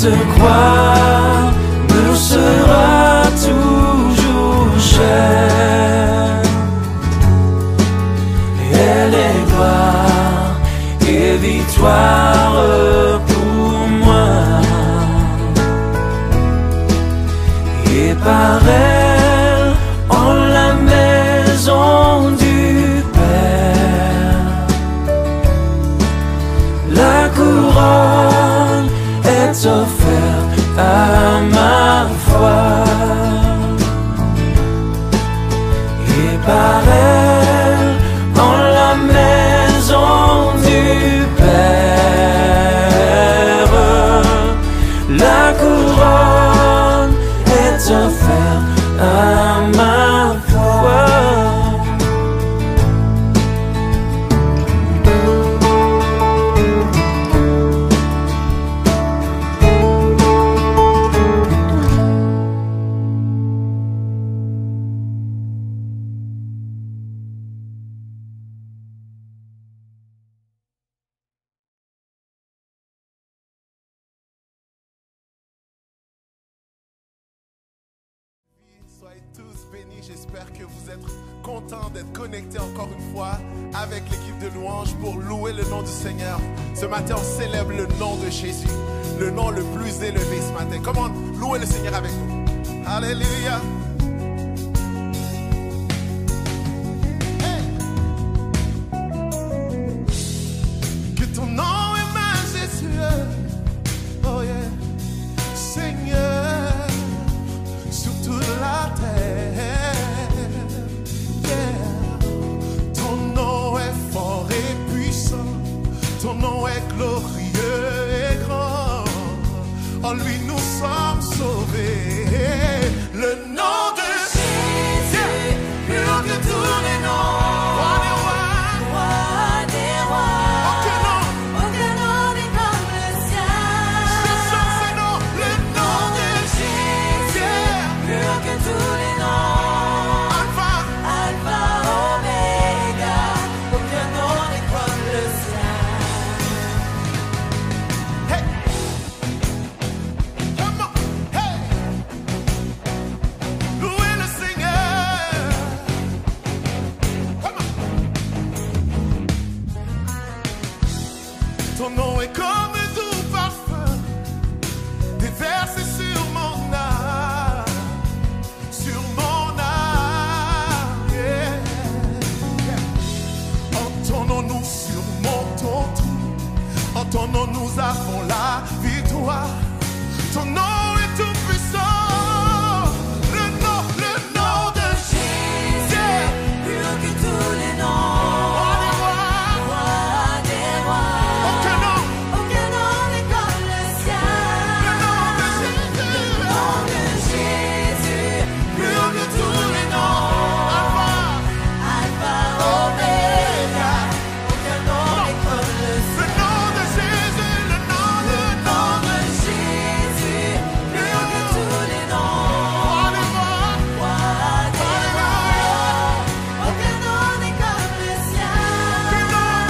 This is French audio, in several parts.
Cette croix me sera toujours chère. Elle est gloire et victoire pour moi. Et par elle, en la maison du Père, la couronne est offerte à ma foi. Et par elle, en la maison du Père, la couronne est offerte à ma foi. Soyez tous bénis, j'espère que vous êtes contents d'être connectés encore une fois avec l'équipe de louanges pour louer le nom du Seigneur. Ce matin, on célèbre le nom de Jésus, le nom le plus élevé ce matin. Comment louer le Seigneur avec nous? Alléluia! Hey! Que ton nom est majestueux, oh yeah, Seigneur, sur toute la terre, yeah. Ton nom est fort et puissant, ton nom est glorieux et grand, en lui nous sommes sauvés. Le nom de Jésus, plus haut que tous les noms, roi des rois, Roi des rois, aucun nom n'est comme le sien. je chante ce nom, le nom de Jésus, plus haut que tous les noms. Alpha. Alpha, Oméga, aucun nom n'est comme le sien. Hey! Come on! Hey! Louez le Seigneur! Come on! Ton nom est comme un doux parfum déversé sur mon âme, yeah. Yeah. Entendons-nous, surmontons tout. Entendons, nous avons la victoire. Ton nom est tout puissant. Le nom de Jésus, plus haut que tous les noms. Roi des rois. Roi des rois, Aucun nom n'est comme le sien. Le nom de Jésus. Le nom de Jésus, Plus haut que tous les noms. Alpha. Alpha, Oméga, aucun nom n'est comme le Le sien. nom de Jésus. Le nom Le nom de Jésus, plus haut que tous les noms. Roi des rois. Roi des rois, aucun nom n'est comme le sien. Le nom de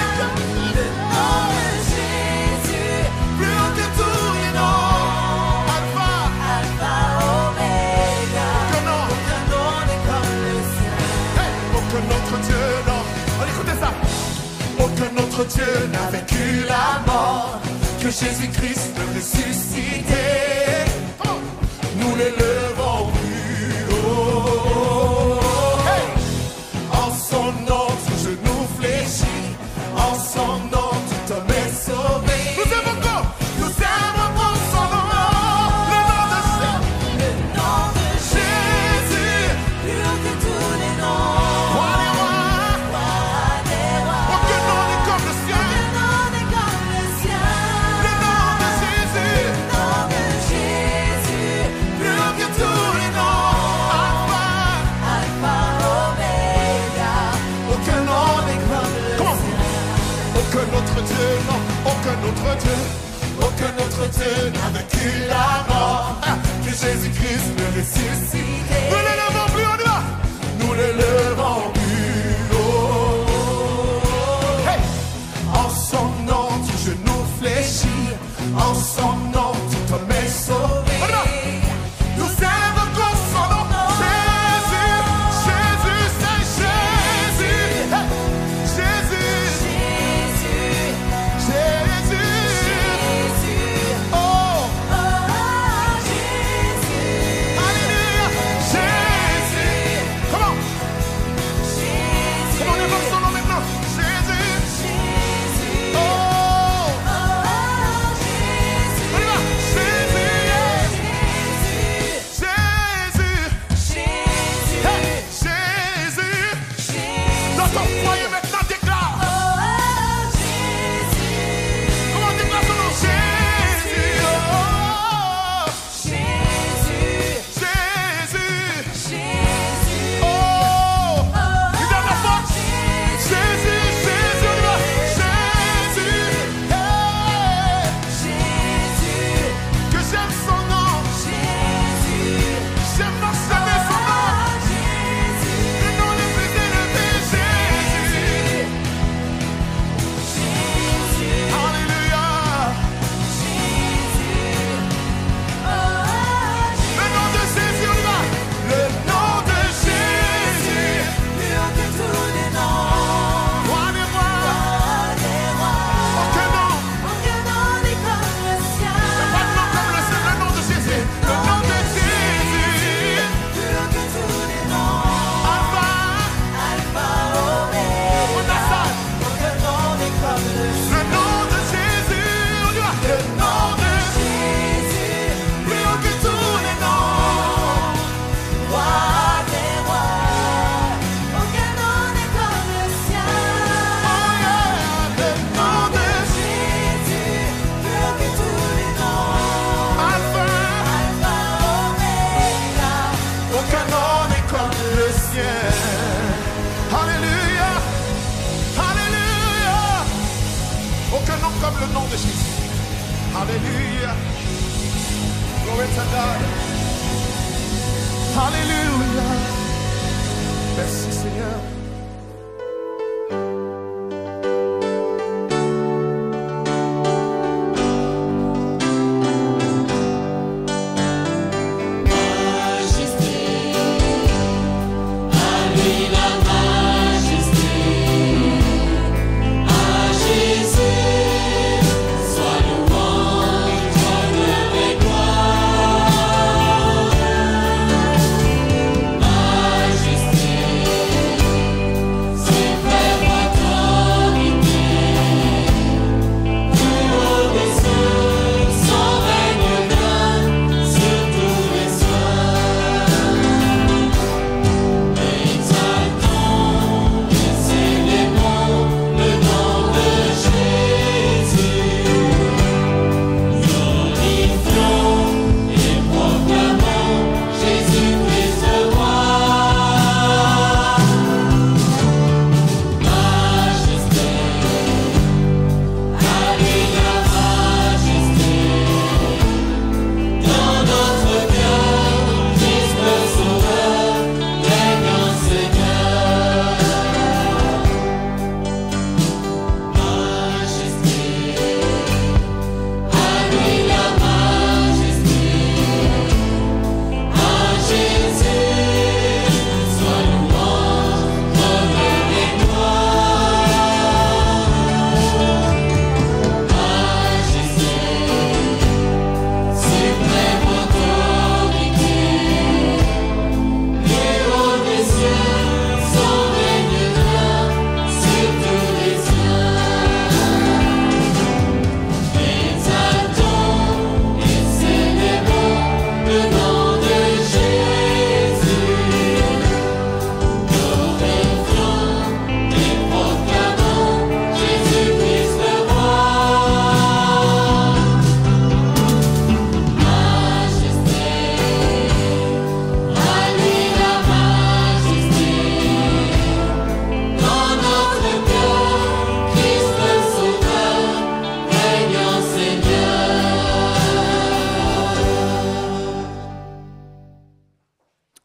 Le nom de Jésus, plus haut que tous les noms. Alpha. Alpha, Oméga, Aucun nom. aucun nom n'est comme le sien. Hey! Aucun autre Dieu, non. On écoutez ça. Aucun autre Dieu n'a vaincu la mort que Jésus-Christ le ressuscité. Nous l'élevons plus haut. Hey! En son nom, tout genou fléchit. En son nom, tout homme est sauvé. Nous invoquons son nom. Le nom de Jésus. Le nom de Jésus. plus haut que tous les noms. Roi des rois. Roi des rois, Aucun nom n'est comme le sien. aucun nom n'est comme le sien. Le nom de Jésus. Le nom de Jésus, Plus haut que tous les noms. Alpha. Alpha, Oméga, Aucun nom n'est comme le Comment? sien. Aucun autre Dieu, non. Aucun autre Dieu. Aucun autre Dieu n'a vaincu la mort que Jésus-Christ le ressuscité. Nous l'élevons plus haut, on y va. Nous l'élevons plus haut. Hey! En son nom, tout genou fléchit. En son nom, tout homme est acclame le nom de Jésus. Alléluia. Glory to God. Alléluia. Merci Seigneur.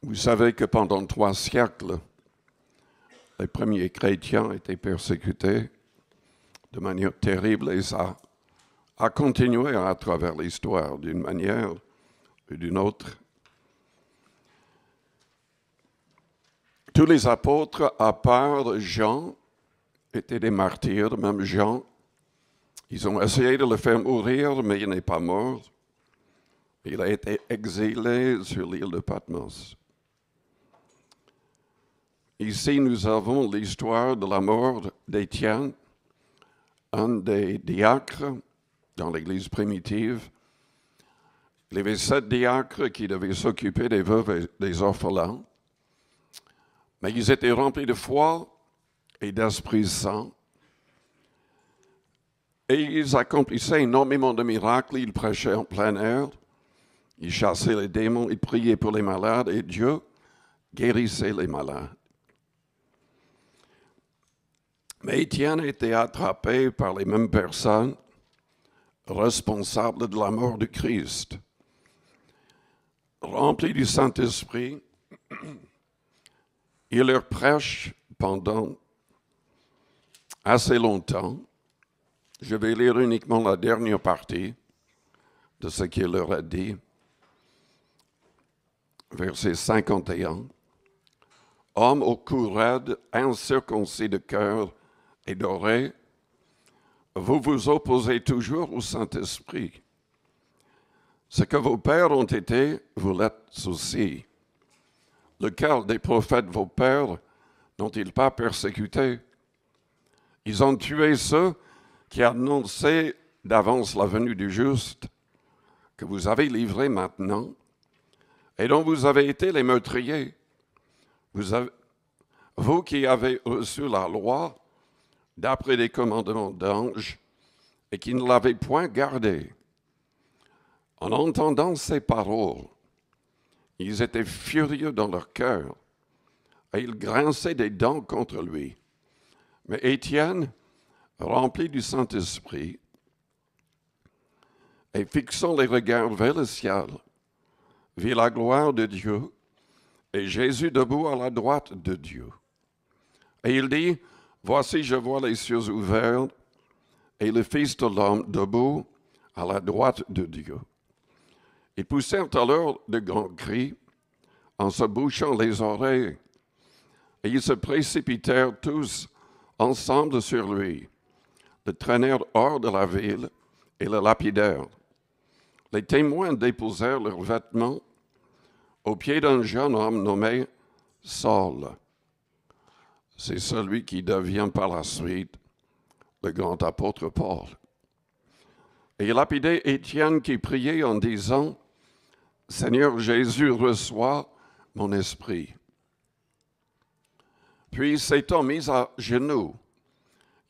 Vous savez que pendant 3 siècles, les premiers chrétiens étaient persécutés de manière terrible et ça a continué à travers l'histoire d'une manière ou d'une autre. Tous les apôtres, à part Jean, étaient des martyrs, même Jean. Ils ont essayé de le faire mourir, mais il n'est pas mort. Il a été exilé sur l'île de Patmos. Ici, nous avons l'histoire de la mort d'Étienne, un des diacres dans l'Église primitive. Il y avait 7 diacres qui devaient s'occuper des veuves et des orphelins. Mais ils étaient remplis de foi et d'Esprit Saint. Et ils accomplissaient énormément de miracles. Ils prêchaient en plein air. Ils chassaient les démons. Ils priaient pour les malades. Et Dieu guérissait les malades. Mais Étienne était attrapé par les mêmes personnes responsables de la mort du Christ. Rempli du Saint-Esprit, il leur prêche pendant assez longtemps. Je vais lire uniquement la dernière partie de ce qu'il leur a dit. Verset 51. Homme au cou raide, incirconcis de cœur et d'oreille, vous vous opposez toujours au Saint-Esprit. Ce que vos pères ont été, vous l'êtes aussi. Lequel des prophètes vos pères n'ont-ils pas persécuté? Ils ont tué ceux qui annonçaient d'avance la venue du juste, que vous avez livré maintenant, et dont vous avez été les meurtriers. Vous qui avez reçu la loi d'après les commandements d'anges et qui ne l'avez point gardée. En entendant ces paroles, ils étaient furieux dans leur cœur et ils grinçaient des dents contre lui. Mais Étienne, rempli du Saint-Esprit, et fixant les regards vers le ciel, vit la gloire de Dieu et Jésus debout à la droite de Dieu. Et il dit, « Voici, je vois les cieux ouverts et le Fils de l'homme debout à la droite de Dieu. » Ils poussèrent alors de grands cris en se bouchant les oreilles, et ils se précipitèrent tous ensemble sur lui, le traînèrent hors de la ville et le lapidèrent. Les témoins déposèrent leurs vêtements aux pieds d'un jeune homme nommé Saul. C'est celui qui devient par la suite le grand apôtre Paul. Et il lapidait Étienne qui priait en disant, « Seigneur Jésus, reçois mon esprit. » Puis s'étant mis à genoux,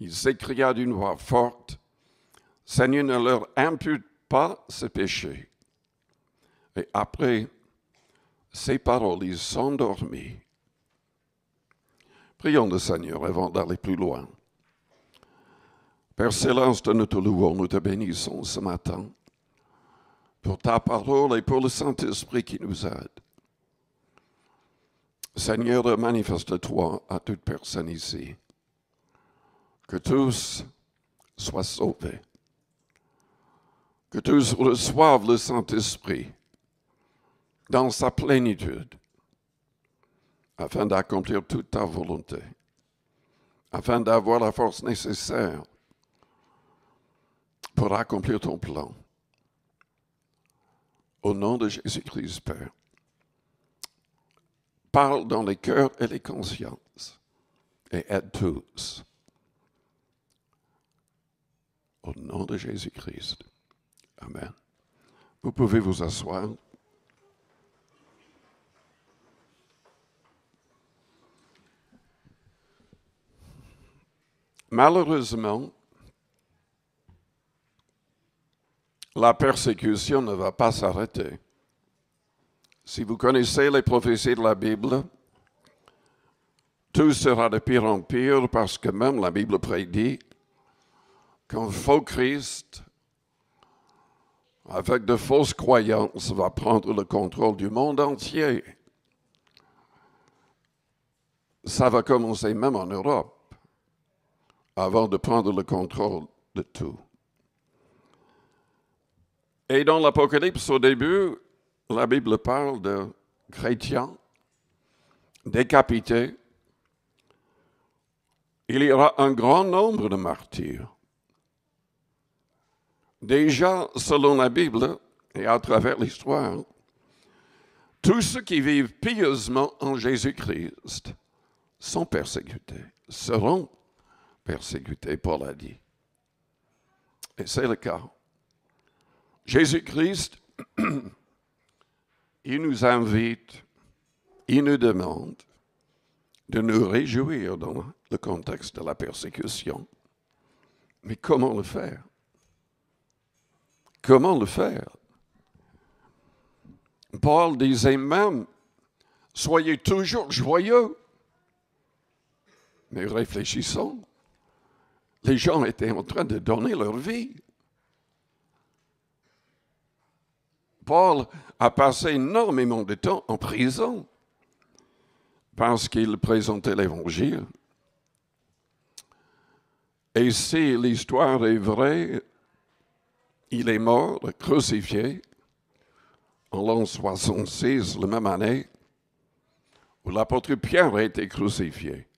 il s'écria d'une voix forte, « Seigneur, ne leur impute pas ce péché. » Et après ces paroles, il s'endormit. Prions le Seigneur avant d'aller plus loin. Père Céleste, nous te louons, nous te bénissons ce matin pour ta parole et pour le Saint-Esprit qui nous aide. Seigneur, manifeste-toi à toute personne ici. Que tous soient sauvés. Que tous reçoivent le Saint-Esprit dans sa plénitude, afin d'accomplir toute ta volonté, afin d'avoir la force nécessaire pour accomplir ton plan. Au nom de Jésus-Christ, Père, parle dans les cœurs et les consciences et aide tous. Au nom de Jésus-Christ. Amen. Vous pouvez vous asseoir. Malheureusement, la persécution ne va pas s'arrêter. Si vous connaissez les prophéties de la Bible, tout sera de pire en pire parce que même la Bible prédit qu'un faux Christ, avec de fausses croyances, va prendre le contrôle du monde entier. Ça va commencer même en Europe, avant de prendre le contrôle de tout. Et dans l'Apocalypse, au début, la Bible parle de chrétiens décapités. Il y aura un grand nombre de martyrs. Déjà, selon la Bible et à travers l'histoire, tous ceux qui vivent pieusement en Jésus-Christ sont persécutés, seront persécutés, Paul a dit. Et c'est le cas. Jésus-Christ, il nous invite, il nous demande de nous réjouir dans le contexte de la persécution. Mais comment le faire? Comment le faire? Paul disait même, soyez toujours joyeux. Mais réfléchissons, les gens étaient en train de donner leur vie. Paul a passé énormément de temps en prison parce qu'il présentait l'Évangile. Et si l'histoire est vraie, il est mort, crucifié, en l'an 66, la même année, où l'apôtre Pierre a été crucifié.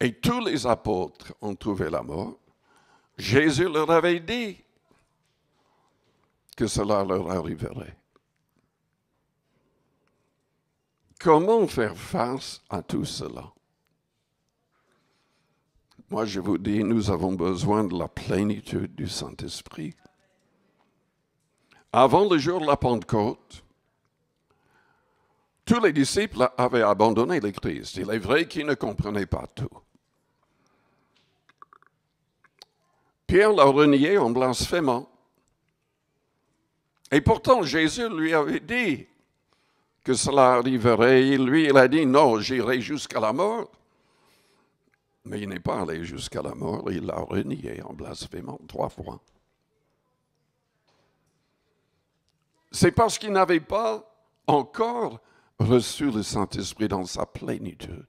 Et tous les apôtres ont trouvé la mort. Jésus leur avait dit que cela leur arriverait. Comment faire face à tout cela? Moi, je vous dis, nous avons besoin de la plénitude du Saint-Esprit. Avant le jour de la Pentecôte, tous les disciples avaient abandonné le Christ. Il est vrai qu'ils ne comprenaient pas tout. Pierre l'a renié en blasphémant. Et pourtant, Jésus lui avait dit que cela arriverait. Lui, il a dit, non, j'irai jusqu'à la mort. Mais il n'est pas allé jusqu'à la mort, il l'a renié en blasphémant 3 fois. c'est parce qu'ils n'avaient pas encore reçu le Saint-Esprit dans sa plénitude.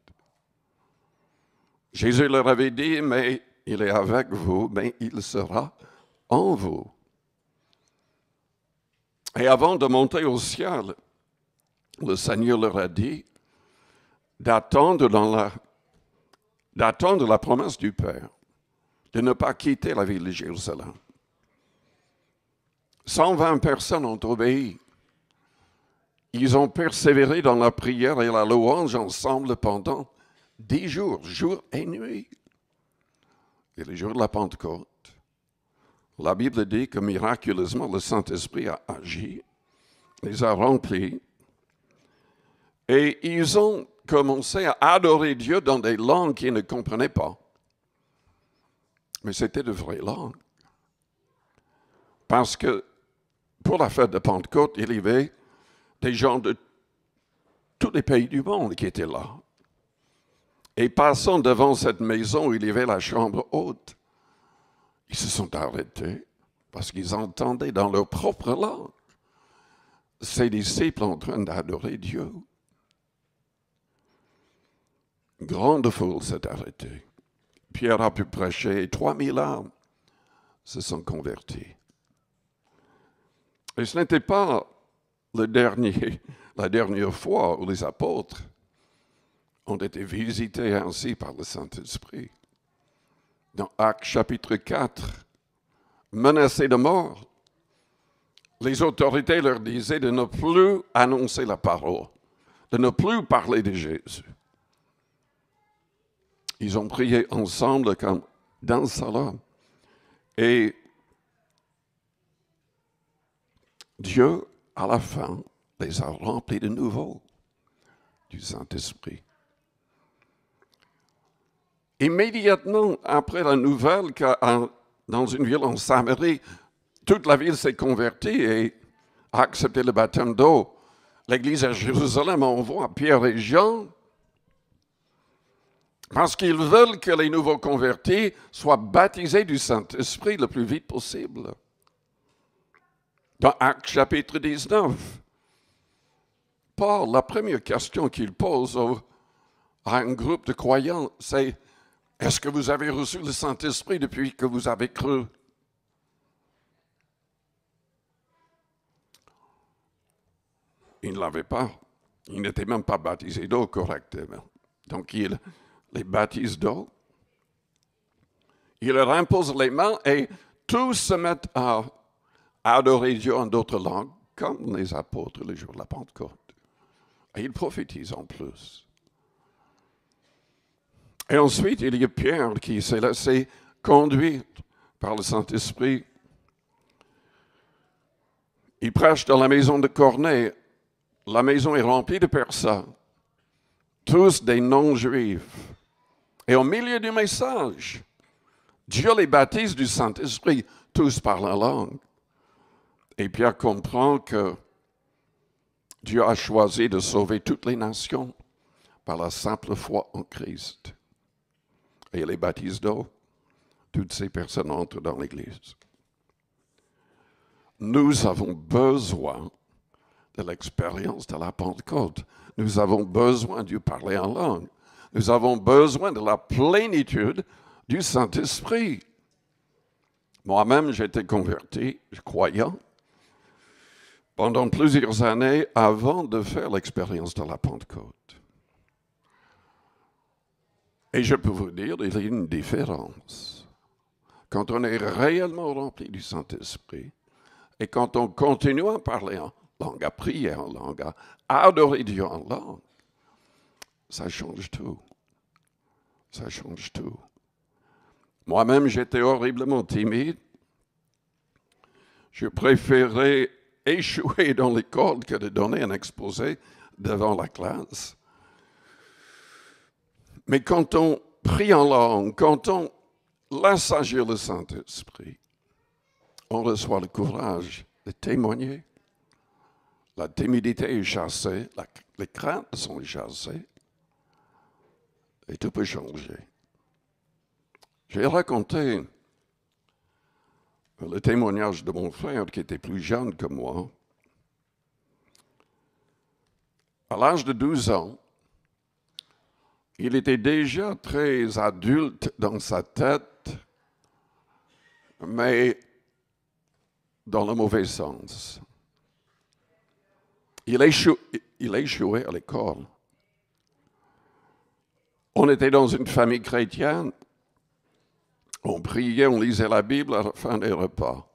Jésus leur avait dit, mais il est avec vous, mais il sera en vous. Et avant de monter au ciel, le Seigneur leur a dit d'attendre la promesse du Père, de ne pas quitter la ville de Jérusalem. 120 personnes ont obéi. Ils ont persévéré dans la prière et la louange ensemble pendant 10 jours, jour et nuit. Et le jour de la Pentecôte, la Bible dit que miraculeusement le Saint-Esprit a agi, les a remplis, et ils ont commencé à adorer Dieu dans des langues qu'ils ne comprenaient pas. Mais c'était de vraies langues. Parce que pour la fête de Pentecôte, il y avait des gens de tous les pays du monde qui étaient là. Et passant devant cette maison où il y avait la chambre haute, ils se sont arrêtés parce qu'ils entendaient dans leur propre langue ces disciples en train d'adorer Dieu. Une grande foule s'est arrêtée. Pierre a pu prêcher et 3000 âmes se sont converties. Et ce n'était pas la dernière fois où les apôtres ont été visités ainsi par le Saint-Esprit. Dans Actes chapitre 4, menacés de mort, les autorités leur disaient de ne plus annoncer la parole, de ne plus parler de Jésus. Ils ont prié ensemble comme dans le salon. Et Dieu, à la fin, les a remplis de nouveau du Saint-Esprit. Immédiatement après la nouvelle que dans une ville en Samarie, toute la ville s'est convertie et a accepté le baptême d'eau, l'Église à Jérusalem envoie Pierre et Jean parce qu'ils veulent que les nouveaux convertis soient baptisés du Saint-Esprit le plus vite possible. Dans Actes chapitre 19, Paul, la première question qu'il pose à un groupe de croyants, c'est « Est-ce que vous avez reçu le Saint-Esprit depuis que vous avez cru? » Ils ne l'avaient pas. Ils n'étaient même pas baptisés d'eau correctement. Donc, il les baptise d'eau. Il leur impose les mains et tous se mettent à adorer Dieu en d'autres langues, comme les apôtres le jour de la Pentecôte. Et ils prophétisent en plus. Et ensuite, il y a Pierre qui s'est laissé conduire par le Saint-Esprit. Il prêche dans la maison de Corneille. La maison est remplie de personnes, tous des non-juifs. Et au milieu du message, Dieu les baptise du Saint-Esprit, tous parlent en langue. Et Pierre comprend que Dieu a choisi de sauver toutes les nations par la simple foi en Christ. Et il les baptise d'eau. Toutes ces personnes entrent dans l'Église. Nous avons besoin de l'expérience de la Pentecôte. Nous avons besoin de parler en langue. Nous avons besoin de la plénitude du Saint-Esprit. Moi-même, j'ai été converti, croyant, pendant plusieurs années avant de faire l'expérience de la Pentecôte. Et je peux vous dire, il y a une différence. Quand on est réellement rempli du Saint-Esprit et quand on continue à parler en langue, à prier en langue, à adorer Dieu en langue, ça change tout. Ça change tout. Moi-même, j'étais horriblement timide. Je préférais échouer dans l'école que de donner un exposé devant la classe. Mais quand on prie en langue, quand on laisse agir le Saint-Esprit, on reçoit le courage de témoigner. La timidité est chassée, les craintes sont chassées, et tout peut changer. J'ai raconté le témoignage de mon frère qui était plus jeune que moi. à l'âge de 12 ans, il était déjà très adulte dans sa tête, mais dans le mauvais sens. Il a échoué à l'école. On était dans une famille chrétienne. On priait, on lisait la Bible à la fin des repas.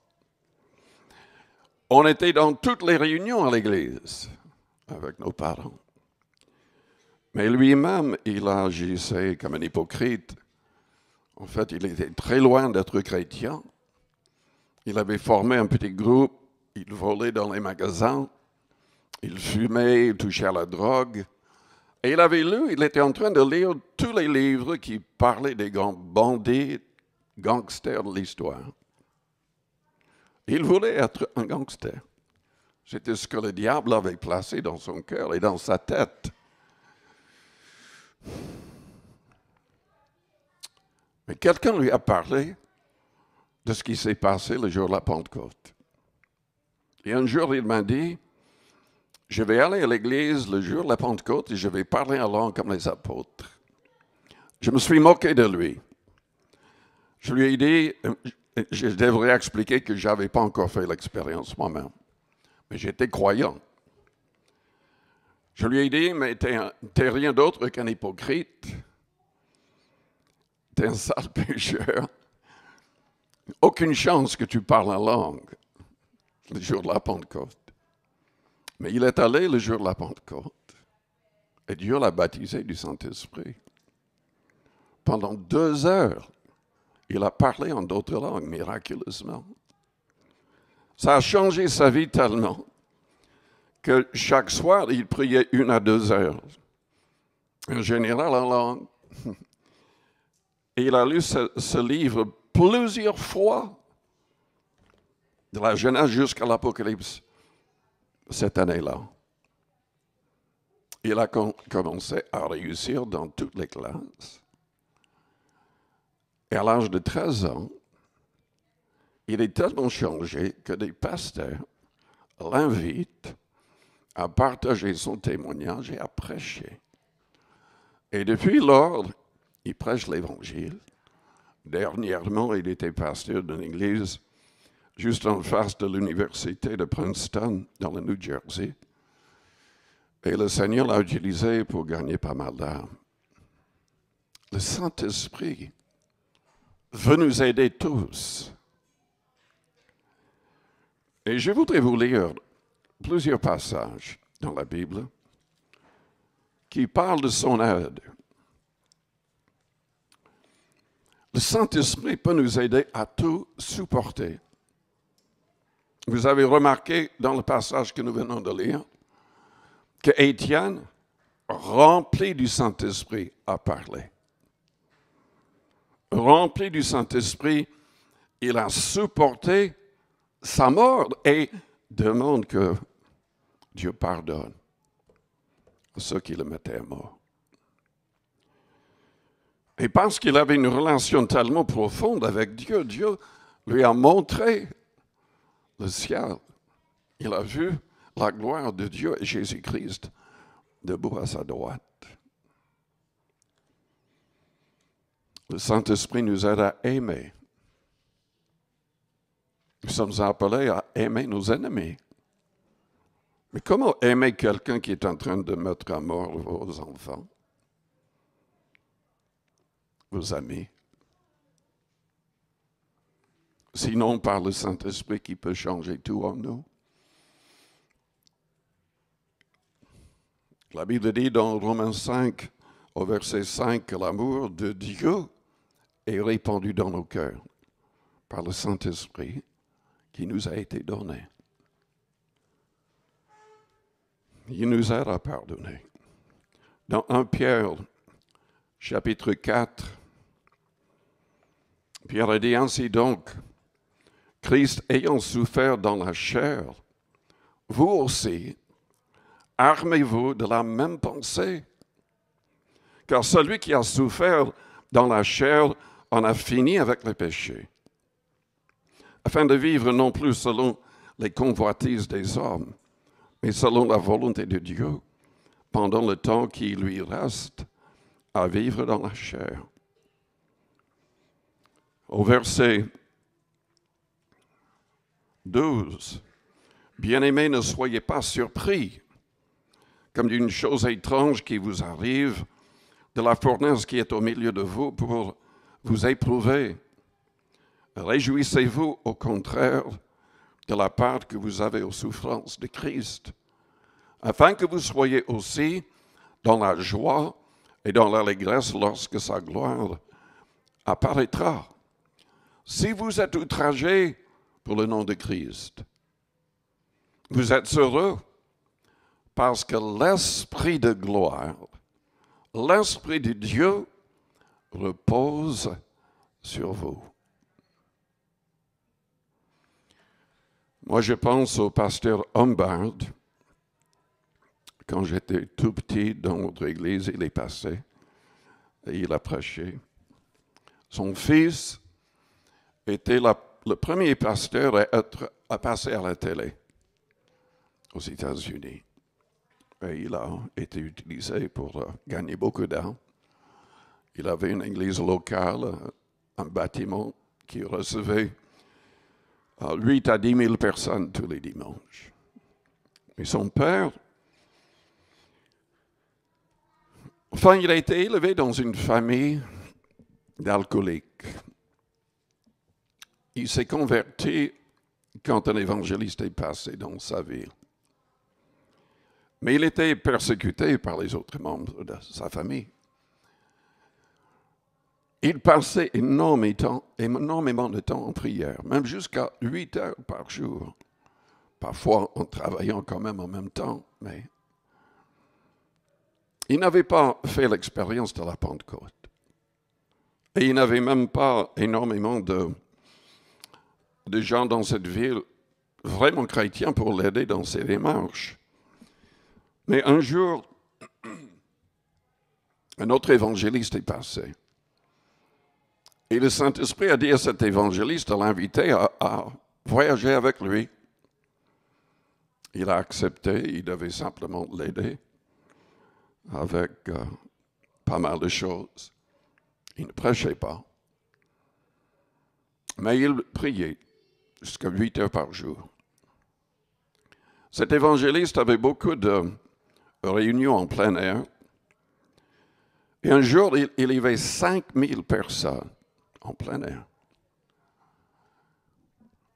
On était dans toutes les réunions à l'église avec nos parents. Mais lui-même, il agissait comme un hypocrite. En fait, il était très loin d'être chrétien. Il avait formé un petit groupe, il volait dans les magasins, il fumait, il touchait à la drogue. Et il était en train de lire tous les livres qui parlaient des grands bandits, gangsters de l'histoire. Il voulait être un gangster. C'était ce que le diable avait placé dans son cœur et dans sa tête. Mais quelqu'un lui a parlé de ce qui s'est passé le jour de la Pentecôte. Et un jour, il m'a dit, je vais aller à l'église le jour de la Pentecôte et je vais parler en langue comme les apôtres. Je me suis moqué de lui. Je lui ai dit, je devrais expliquer que je n'avais pas encore fait l'expérience moi-même. Mais j'étais croyant. Je lui ai dit, mais t'es rien d'autre qu'un hypocrite. T'es un sale pécheur. Aucune chance que tu parles en langue le jour de la Pentecôte. Mais il est allé le jour de la Pentecôte et Dieu l'a baptisé du Saint-Esprit. Pendant 2 heures, il a parlé en d'autres langues, miraculeusement. Ça a changé sa vie tellement que chaque soir, il priait 1 à 2 heures. En général, en langue. Et il a lu ce livre plusieurs fois, de la Genèse jusqu'à l'Apocalypse, cette année-là. Il a commencé à réussir dans toutes les classes. Et à l'âge de 13 ans, il est tellement changé que des pasteurs l'invitent à partager son témoignage et à prêcher. Et depuis lors, il prêche l'Évangile. Dernièrement, il était pasteur d'une église juste en face de l'université de Princeton, dans le New Jersey. Et le Seigneur l'a utilisé pour gagner pas mal d'âmes. Le Saint-Esprit veut nous aider tous. Et je voudrais vous lire plusieurs passages dans la Bible qui parlent de son aide. Le Saint-Esprit peut nous aider à tout supporter. Vous avez remarqué dans le passage que nous venons de lire que Étienne, rempli du Saint-Esprit, a parlé. Rempli du Saint-Esprit, il a supporté sa mort et demande que Dieu pardonne à ceux qui le mettaient à mort. Et parce qu'il avait une relation tellement profonde avec Dieu, Dieu lui a montré le ciel. Il a vu la gloire de Dieu et Jésus-Christ debout à sa droite. Le Saint-Esprit nous aide à aimer. Nous sommes appelés à aimer nos ennemis. Mais comment aimer quelqu'un qui est en train de mettre à mort vos enfants, vos amis? Sinon par le Saint-Esprit qui peut changer tout en nous. La Bible dit dans Romains 5, au verset 5, que l'amour de Dieu est répandu dans nos cœurs par le Saint-Esprit qui nous a été donné. Il nous aide à pardonner. Dans 1 Pierre, chapitre 4, Pierre a dit ainsi donc, Christ ayant souffert dans la chair, vous aussi, armez-vous de la même pensée. Car celui qui a souffert dans la chair en a fini avec le péché, afin de vivre non plus selon les convoitises des hommes, mais selon la volonté de Dieu. pendant le temps qui lui reste à vivre dans la chair. Au verset 12, « Bien-aimés, ne soyez pas surpris comme d'une chose étrange qui vous arrive de la fournaise qui est au milieu de vous pour vous éprouver. Réjouissez-vous au contraire de la part que vous avez aux souffrances de Christ, afin que vous soyez aussi dans la joie et dans l'allégresse lorsque sa gloire apparaîtra. Si vous êtes outragés pour le nom de Christ, vous êtes heureux parce que l'Esprit de gloire, l'Esprit de Dieu repose sur vous. » Moi, je pense au pasteur Humbard. Quand j'étais tout petit dans notre église, il est passé et il a prêché. Son fils était le premier pasteur à passer à la télé aux États-Unis. Et il a été utilisé pour gagner beaucoup d'argent. Il avait une église locale, un bâtiment qui recevait 8 à 10 000 personnes tous les dimanches. Et son père, enfin, il a été élevé dans une famille d'alcooliques. Il s'est converti quand un évangéliste est passé dans sa ville. Mais il était persécuté par les autres membres de sa famille. Il passait énormément de temps en prière, même jusqu'à 8 heures par jour. Parfois en travaillant quand même en même temps, mais il n'avait pas fait l'expérience de la Pentecôte. Et il n'avait même pas énormément de gens dans cette ville vraiment chrétiens pour l'aider dans ses démarches. Mais un jour, un autre évangéliste est passé. Et le Saint-Esprit a dit à cet évangéliste de l'inviter à voyager avec lui. Il a accepté, il devait simplement l'aider avec pas mal de choses. Il ne prêchait pas. Mais il priait jusqu'à 8 heures par jour. Cet évangéliste avait beaucoup de réunions en plein air. Et un jour, il y avait 5000 personnes en plein air.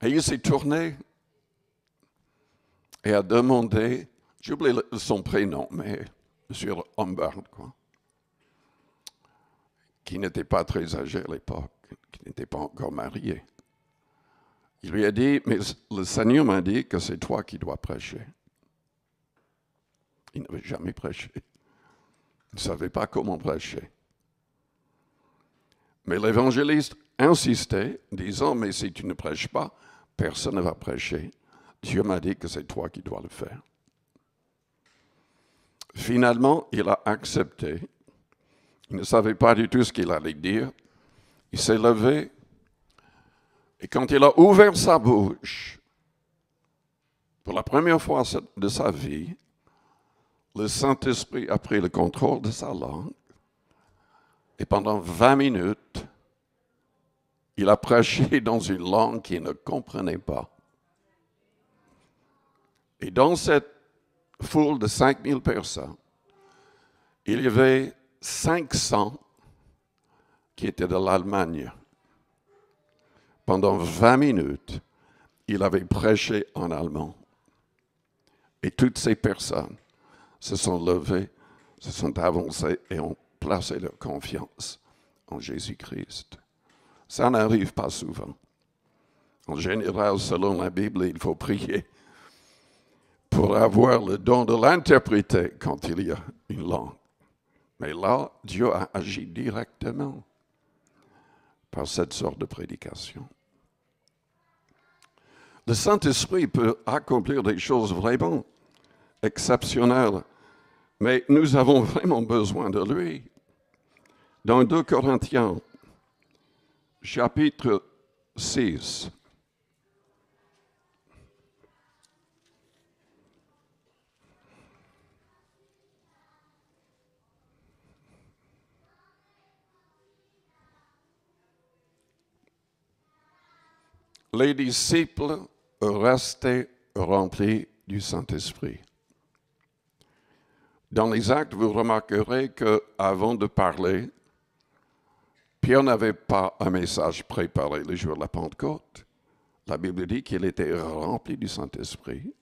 Et il s'est tourné et a demandé, j'oublie son prénom, mais M. Humbard, quoi, qui n'était pas très âgé à l'époque, qui n'était pas encore marié. Il lui a dit, mais le Seigneur m'a dit que c'est toi qui dois prêcher. Il n'avait jamais prêché. Il ne savait pas comment prêcher. Mais l'évangéliste insistait, disant, mais si tu ne prêches pas, personne ne va prêcher. Dieu m'a dit que c'est toi qui dois le faire. Finalement, il a accepté. Il ne savait pas du tout ce qu'il allait dire. Il s'est levé. Et quand il a ouvert sa bouche, pour la première fois de sa vie, le Saint-Esprit a pris le contrôle de sa langue. Et pendant 20 minutes, il a prêché dans une langue qu'il ne comprenait pas. Et dans cette foule de 5000 personnes, il y avait 500 qui étaient de l'Allemagne. Pendant 20 minutes, il avait prêché en allemand. Et toutes ces personnes se sont levées, se sont avancées et ont placé leur confiance en Jésus-Christ. Ça n'arrive pas souvent. En général, selon la Bible, il faut prier pour avoir le don de l'interpréter quand il y a une langue. Mais là, Dieu a agi directement par cette sorte de prédication. Le Saint-Esprit peut accomplir des choses vraiment exceptionnelles, mais nous avons vraiment besoin de lui. Dans 2 Corinthiens, chapitre 6, les disciples restaient remplis du Saint-Esprit. Dans les Actes, vous remarquerez qu'avant de parler, Pierre n'avait pas un message préparé le jour de la Pentecôte. La Bible dit qu'il était rempli du Saint-Esprit.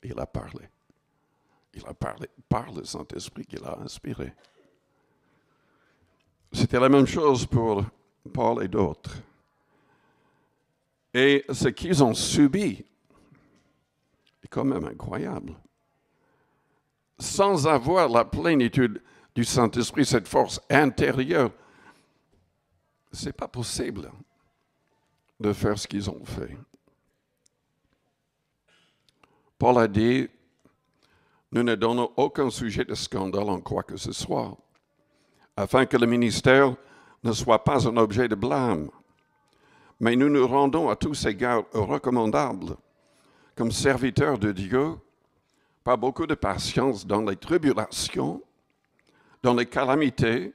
Il a parlé. Il a parlé par le Saint-Esprit qu'il a inspiré. C'était la même chose pour Paul et d'autres. Et ce qu'ils ont subi est quand même incroyable. Sans avoir la plénitude du Saint-Esprit, cette force intérieure, ce n'est pas possible de faire ce qu'ils ont fait. Paul a dit, nous ne donnons aucun sujet de scandale en quoi que ce soit, afin que le ministère ne soit pas un objet de blâme. Mais nous nous rendons à tous égards recommandables comme serviteurs de Dieu, par beaucoup de patience dans les tribulations, dans les calamités,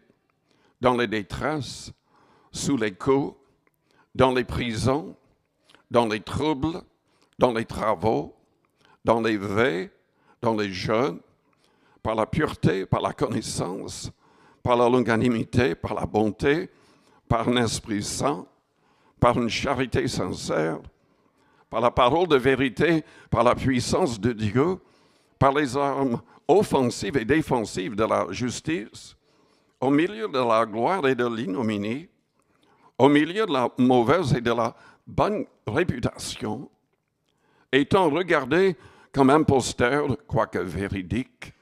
dans les détresses, sous les coups, dans les prisons, dans les troubles, dans les travaux, dans les veilles, dans les jeûnes, par la pureté, par la connaissance, par la longanimité, par la bonté, par un esprit saint, par une charité sincère, par la parole de vérité, par la puissance de Dieu, par les armes offensives et défensives de la justice, au milieu de la gloire et de l'ignominie, au milieu de la mauvaise et de la bonne réputation, étant regardé comme imposteur, quoique véridique,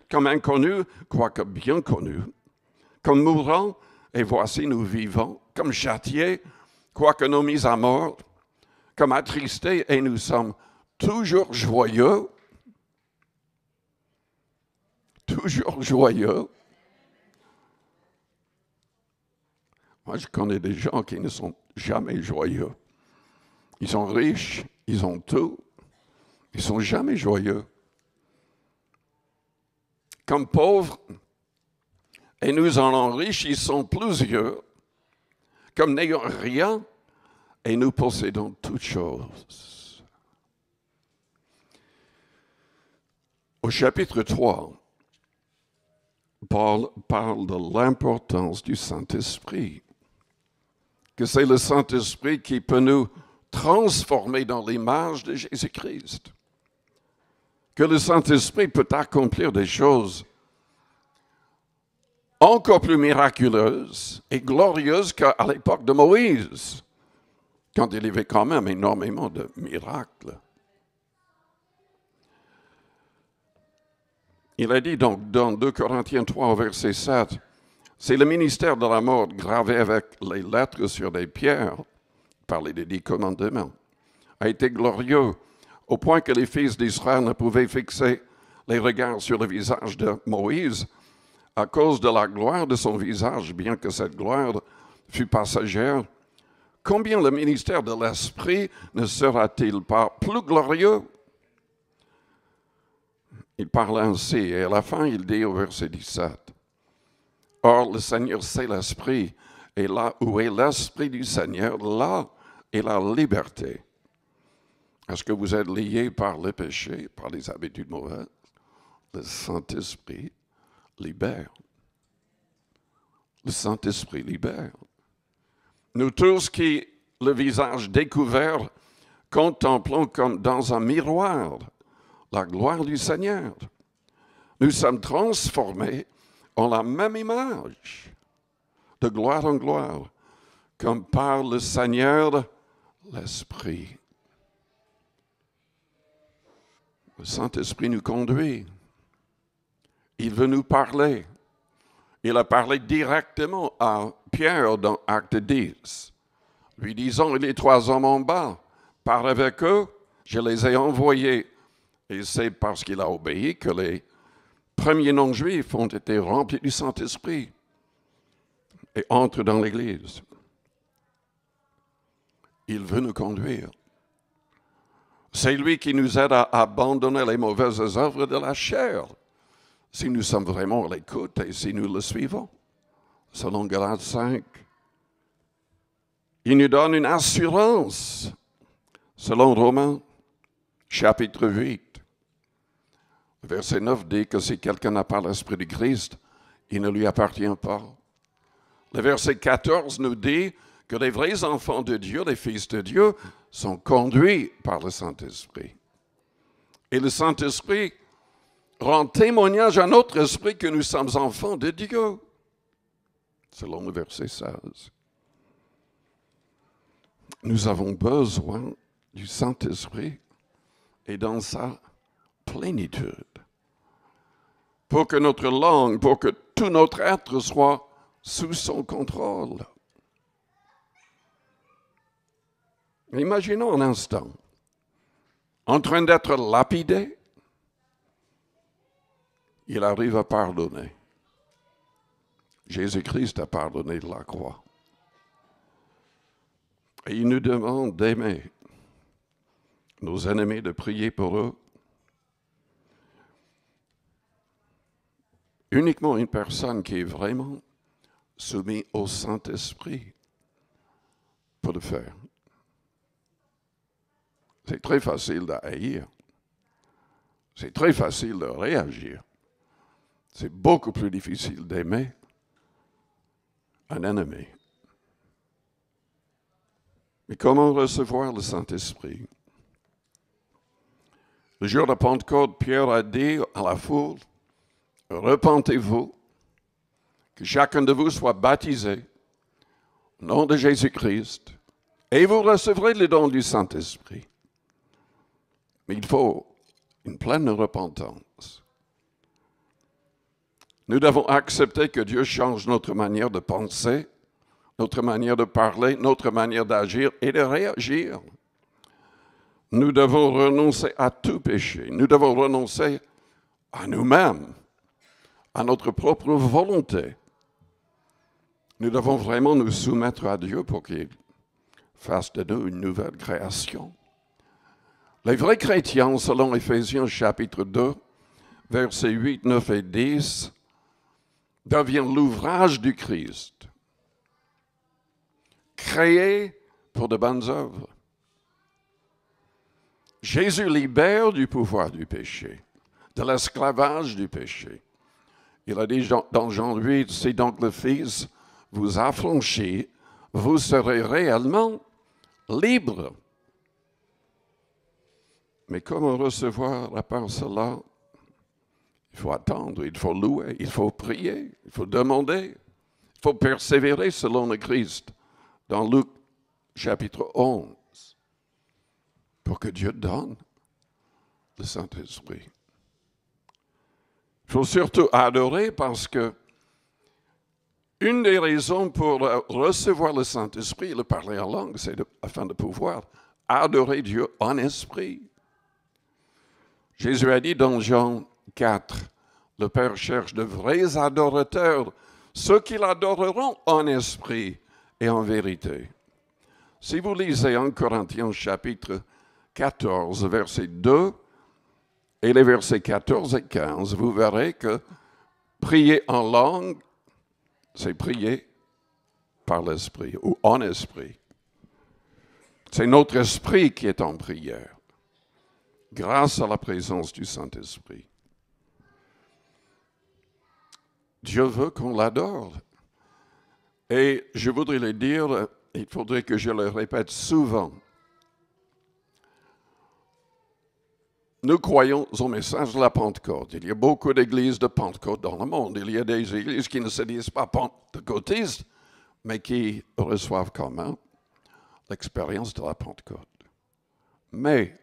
comme inconnu, quoique bien connu, comme mourant, et voici nous vivons, comme châtiés, quoique nous mis à mort, comme attristés, et nous sommes toujours joyeux, toujours joyeux. Moi, je connais des gens qui ne sont jamais joyeux. Ils sont riches, ils ont tout, ils ne sont jamais joyeux. Comme pauvres, et nous en enrichissons plusieurs, comme n'ayant rien, et nous possédons toutes choses. Au chapitre 3, Paul parle de l'importance du Saint-Esprit, que c'est le Saint-Esprit qui peut nous transformer dans l'image de Jésus-Christ, que le Saint-Esprit peut accomplir des choses encore plus miraculeuses et glorieuses qu'à l'époque de Moïse, quand il y avait quand même énormément de miracles. Il a dit donc dans 2 Corinthiens 3, verset 7, « C'est le ministère de la mort gravé avec les lettres sur des pierres, parler des 10 commandements, a été glorieux au point que les fils d'Israël ne pouvaient fixer les regards sur le visage de Moïse à cause de la gloire de son visage, bien que cette gloire fût passagère. Combien le ministère de l'Esprit ne sera-t-il pas plus glorieux? » Il parle ainsi, et à la fin, il dit au verset 17, « Or, le Seigneur, c'est l'Esprit, et là où est l'Esprit du Seigneur, là est la liberté. » Est-ce que vous êtes liés par le péché, par les habitudes mauvaises? Le Saint-Esprit libère. Le Saint-Esprit libère. Nous tous qui, le visage découvert, contemplons comme dans un miroir la gloire du Seigneur. Nous sommes transformés en la même image, de gloire en gloire, comme par le Seigneur l'Esprit. Le Saint-Esprit nous conduit. Il veut nous parler. Il a parlé directement à Pierre dans Acte 10, lui disant, « Les 3 hommes en bas, pars avec eux, je les ai envoyés. » Et c'est parce qu'il a obéi que les premiers non-juifs ont été remplis du Saint-Esprit et entrent dans l'Église. Il veut nous conduire. C'est lui qui nous aide à abandonner les mauvaises œuvres de la chair, si nous sommes vraiment à l'écoute et si nous le suivons, selon Galates 5. Il nous donne une assurance Selon Romains, chapitre 8, verset 9 dit que si quelqu'un n'a pas l'Esprit de Christ, il ne lui appartient pas. Le verset 14 nous dit que les vrais enfants de Dieu, les fils de Dieu, sont conduits par le Saint-Esprit. Et le Saint-Esprit rend témoignage à notre esprit que nous sommes enfants de Dieu, selon le verset 16. Nous avons besoin du Saint-Esprit et dans sa plénitude, pour que notre langue, pour que tout notre être soit sous son contrôle. Imaginons un instant, en train d'être lapidé, il arrive à pardonner. Jésus-Christ a pardonné de la croix. Et il nous demande d'aimer nos ennemis, de prier pour eux. Uniquement une personne qui est vraiment soumise au Saint-Esprit peut le faire. C'est très facile de haïr. C'est très facile de réagir. C'est beaucoup plus difficile d'aimer un ennemi. Mais comment recevoir le Saint-Esprit? Le jour de Pentecôte, Pierre a dit à la foule, « Repentez-vous, que chacun de vous soit baptisé au nom de Jésus-Christ, et vous recevrez le don du Saint-Esprit. » Mais il faut une pleine repentance. Nous devons accepter que Dieu change notre manière de penser, notre manière de parler, notre manière d'agir et de réagir. Nous devons renoncer à tout péché. Nous devons renoncer à nous-mêmes, à notre propre volonté. Nous devons vraiment nous soumettre à Dieu pour qu'il fasse de nous une nouvelle création. Les vrais chrétiens, selon Éphésiens chapitre 2, versets 8, 9 et 10, deviennent l'ouvrage du Christ, créé pour de bonnes œuvres. Jésus libère du pouvoir du péché, de l'esclavage du péché. Il a dit dans Jean 8, si donc le Fils vous affranchit, vous serez réellement libres. Mais comment recevoir à part cela? Il faut attendre, il faut louer, il faut prier, il faut demander, il faut persévérer selon le Christ dans Luc chapitre 11 pour que Dieu donne le Saint-Esprit. Il faut surtout adorer parce que une des raisons pour recevoir le Saint-Esprit et le parler en langue, c'est afin de pouvoir adorer Dieu en esprit. Jésus a dit dans Jean 4, le Père cherche de vrais adorateurs, ceux qui l'adoreront en esprit et en vérité. Si vous lisez 1 Corinthiens chapitre 14, verset 2 et les versets 14 et 15, vous verrez que prier en langue, c'est prier par l'esprit ou en esprit. C'est notre esprit qui est en prière, grâce à la présence du Saint-Esprit. Dieu veut qu'on l'adore. Et je voudrais le dire, il faudrait que je le répète souvent. Nous croyons au message de la Pentecôte. Il y a beaucoup d'églises de Pentecôte dans le monde. Il y a des églises qui ne se disent pas pentecôtistes, mais qui reçoivent quand même l'expérience de la Pentecôte. Mais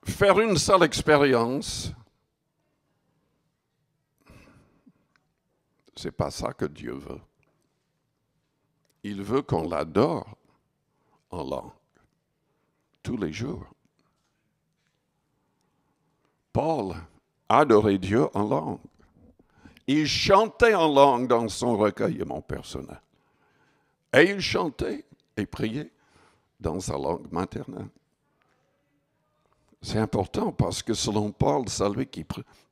faire une seule expérience, c'est pas ça que Dieu veut. Il veut qu'on l'adore en langue, tous les jours. Paul adorait Dieu en langue. Il chantait en langue dans son recueillement personnel. Et il chantait et priait dans sa langue maternelle. C'est important parce que selon Paul, celui qui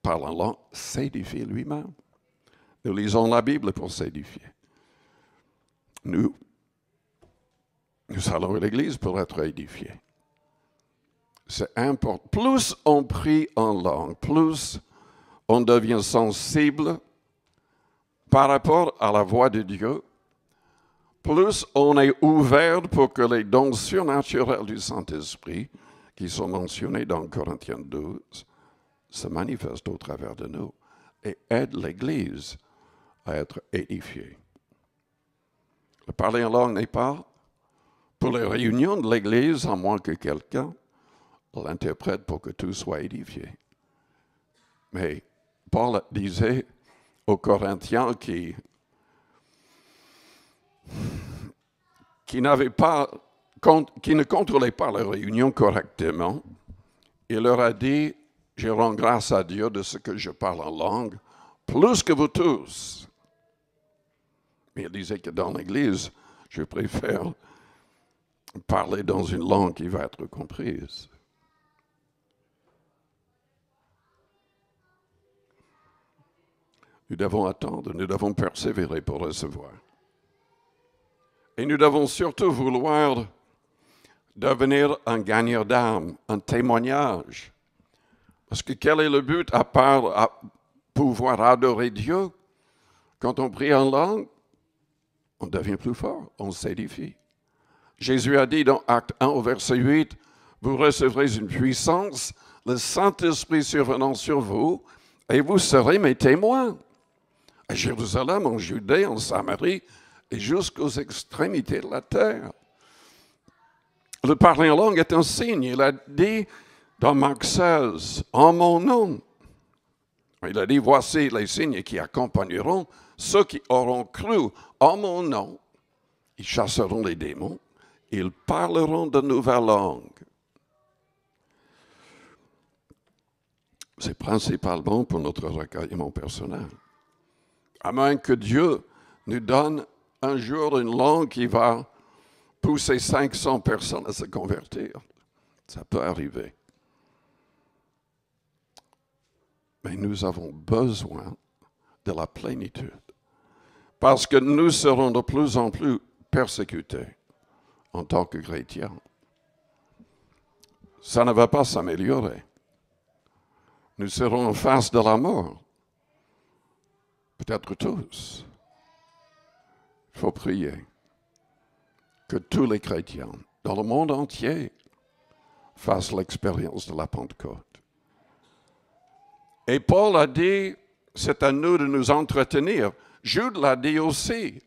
parle en langue s'édifie lui-même. Nous lisons la Bible pour s'édifier. Nous Nous allons à l'église pour être édifiés. C'est important. Plus on prie en langue, plus on devient sensible par rapport à la voix de Dieu, plus on est ouvert pour que les dons surnaturels du Saint-Esprit, qui sont mentionnés dans Corinthiens 12, se manifestent au travers de nous et aident l'Église à être édifiée. Le parler en langue n'est pas pour les réunions de l'Église, à moins que quelqu'un l'interprète pour que tout soit édifié. Mais Paul disait aux Corinthiens qui ne contrôlaient pas la réunion correctement, il leur a dit, je rends grâce à Dieu de ce que je parle en langue, plus que vous tous. Mais il disait que dans l'Église, je préfère parler dans une langue qui va être comprise. Nous devons attendre, nous devons persévérer pour recevoir. Et nous devons surtout vouloir devenir un gagneur d'âme, un témoignage. Parce que quel est le but à part pouvoir adorer Dieu? Quand on prie en langue, on devient plus fort, on s'édifie. Jésus a dit dans Acte 1 au verset 8, vous recevrez une puissance, le Saint-Esprit survenant sur vous, et vous serez mes témoins. À Jérusalem, en Judée, en Samarie, et jusqu'aux extrémités de la terre. Le parler en langue est un signe. Il a dit dans Marc 16, en mon nom. Il a dit, voici les signes qui accompagneront ceux qui auront cru en mon nom. Ils chasseront les démons. Ils parleront de nouvelles langues. C'est principalement pour notre recueillement personnel. À moins que Dieu nous donne un jour une langue qui va pousser 500 personnes à se convertir. Ça peut arriver. Mais nous avons besoin de la plénitude. Parce que nous serons de plus en plus persécutés en tant que chrétiens. Ça ne va pas s'améliorer. Nous serons en face de la mort. Peut-être tous. Il faut prier que tous les chrétiens dans le monde entier fassent l'expérience de la Pentecôte. Et Paul a dit, c'est à nous de nous entretenir. Jude l'a dit aussi.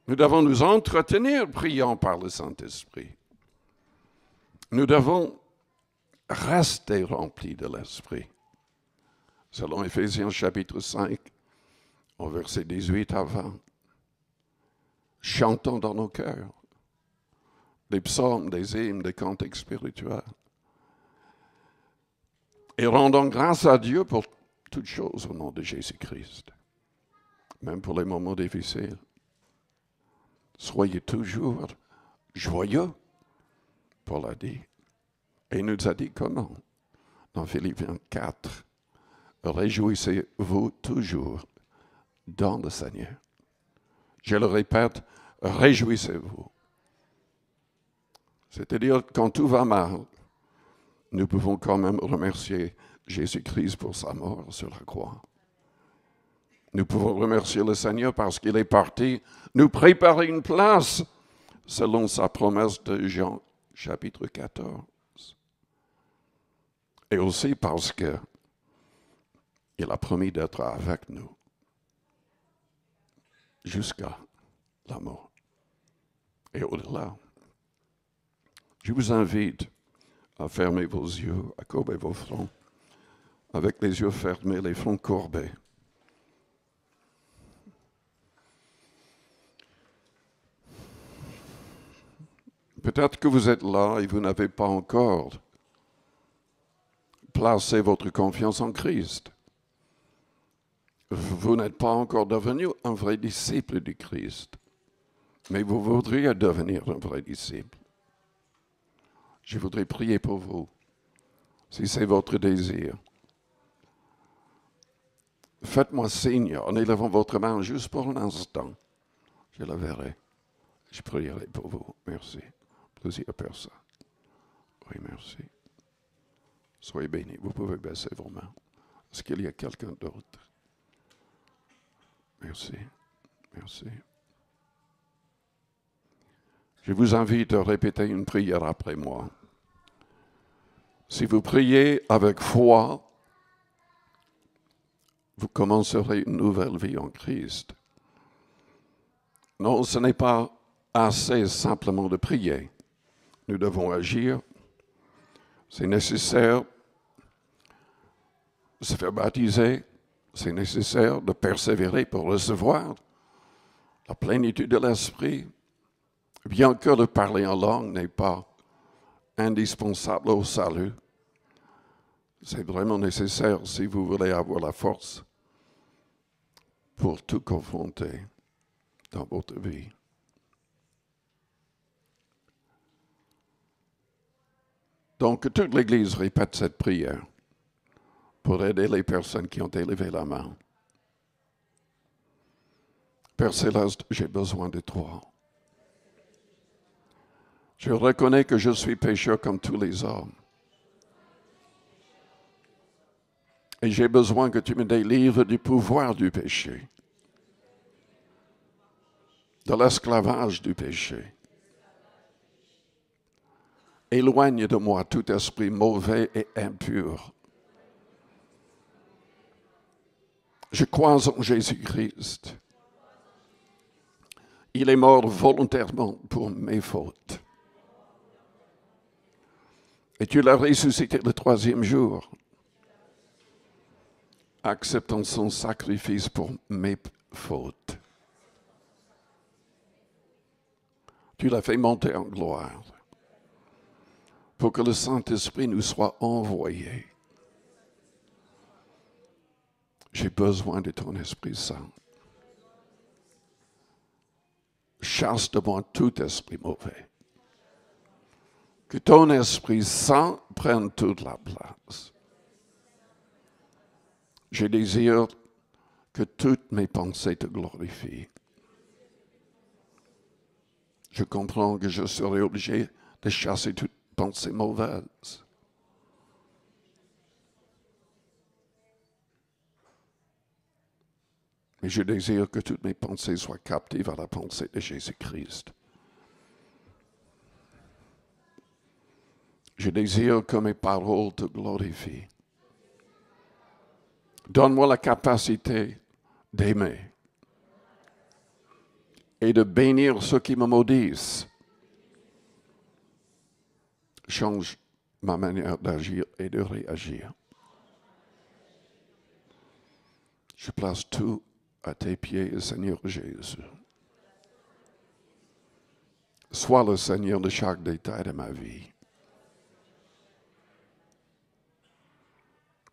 Nous devons nous entretenir priant par le Saint-Esprit. Nous devons rester remplis de l'Esprit. Selon Éphésiens chapitre 5, au verset 18 à 20. Chantons dans nos cœurs des psaumes, des hymnes, des cantiques spirituels. Et rendons grâce à Dieu pour toutes choses au nom de Jésus-Christ. Même pour les moments difficiles. Soyez toujours joyeux, Paul a dit. Et il nous a dit comment? Dans Philippiens 4. Réjouissez-vous toujours dans le Seigneur. Je le répète, réjouissez-vous. C'est-à-dire, quand tout va mal, nous pouvons quand même remercier Jésus-Christ pour sa mort sur la croix. Nous pouvons remercier le Seigneur parce qu'il est parti nous préparer une place selon sa promesse de Jean, chapitre 14. Et aussi parce qu'il a promis d'être avec nous jusqu'à la mort et au-delà. Je vous invite à fermer vos yeux, à courber vos fronts, avec les yeux fermés, les fronts courbés. Peut-être que vous êtes là et vous n'avez pas encore placé votre confiance en Christ. Vous n'êtes pas encore devenu un vrai disciple du Christ, mais vous voudriez devenir un vrai disciple. Je voudrais prier pour vous, si c'est votre désir. Faites-moi signe en élevant votre main juste pour un instant. Je la verrai. Je prierai pour vous. Merci. Plusieurs personnes. Oui, merci. Soyez bénis. Vous pouvez baisser vos mains. Est-ce qu'il y a quelqu'un d'autre? Merci. Merci. Je vous invite à répéter une prière après moi. Si vous priez avec foi, vous commencerez une nouvelle vie en Christ. Non, ce n'est pas assez simplement de prier. Nous devons agir. C'est nécessaire de se faire baptiser. C'est nécessaire de persévérer pour recevoir la plénitude de l'Esprit. Bien que de parler en langue n'est pas indispensable au salut, c'est vraiment nécessaire si vous voulez avoir la force pour tout confronter dans votre vie. Donc, que toute l'Église répète cette prière pour aider les personnes qui ont élevé la main. Père Céleste, j'ai besoin de toi. Je reconnais que je suis pécheur comme tous les hommes. Et j'ai besoin que tu me délivres du pouvoir du péché, de l'esclavage du péché. Éloigne de moi tout esprit mauvais et impur. Je crois en Jésus-Christ. Il est mort volontairement pour mes fautes. Et tu l'as ressuscité le 3e jour, acceptant son sacrifice pour mes fautes. Tu l'as fait monter en gloire pour que le Saint-Esprit nous soit envoyé. J'ai besoin de ton Esprit Saint. Chasse de moi tout esprit mauvais. Que ton Esprit Saint prenne toute la place. Je désire que toutes mes pensées te glorifient. Je comprends que je serai obligé de chasser toute pensée mauvaise. Mais je désire que toutes mes pensées soient captives à la pensée de Jésus-Christ. Je désire que mes paroles te glorifient. Donne-moi la capacité d'aimer et de bénir ceux qui me maudissent. Change ma manière d'agir et de réagir. Je place tout à tes pieds, Seigneur Jésus. Sois le Seigneur de chaque détail de ma vie.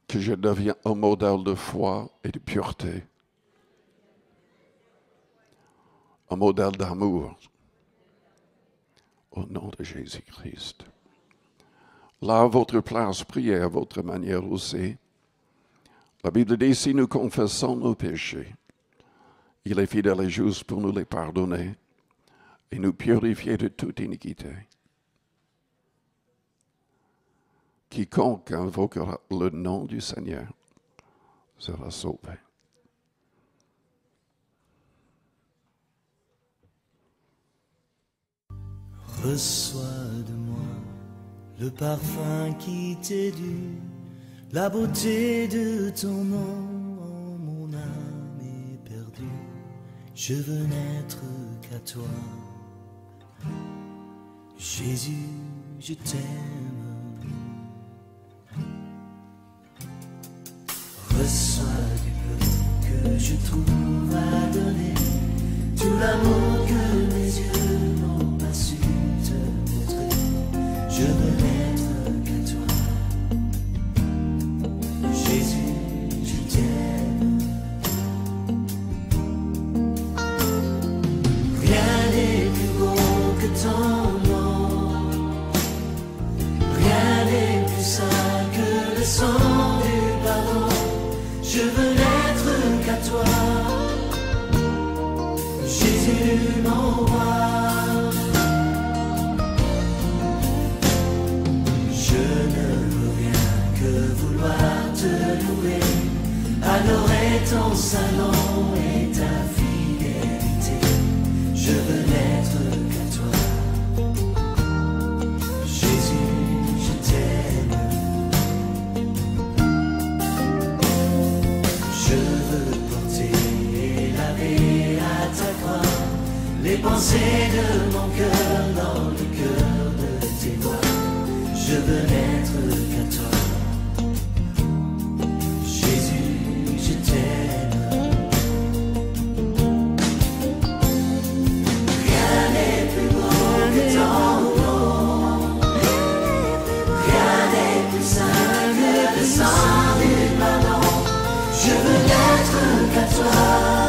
Que je devienne un modèle de foi et de pureté. Un modèle d'amour. Au nom de Jésus-Christ. Là, à votre place, priez à votre manière aussi. La Bible dit, si nous confessons nos péchés, il est fidèle et juste pour nous les pardonner et nous purifier de toute iniquité. Quiconque invoquera le nom du Seigneur sera sauvé. Reçois de moi le parfum qui t'est dû, la beauté de ton nom, oh, mon âme est perdue. Je veux n'être qu'à toi. Jésus, je t'aime. Reçois du peu que je trouve à donner, tout l'amour que mes yeux n'ont pas su te montrer. Je veux n'être qu'à toi. Jésus, je t'aime. Rien n'est plus beau que ton nom. Rien n'est plus saint que le sang du pardon. Je veux n'être qu'à toi, Jésus mon roi. J'adorais ton salon et ta fidélité. Je veux n'être qu'à toi. Jésus, je t'aime. Je veux porter et laver à ta croix les pensées de mon cœur dans le cœur de tes voix. Je veux n'être qu'à toi. Jésus, je t'aime. Rien n'est plus beau que ton nom. Rien n'est plus saint que le sang du pardon. Je veux n'être qu'à toi.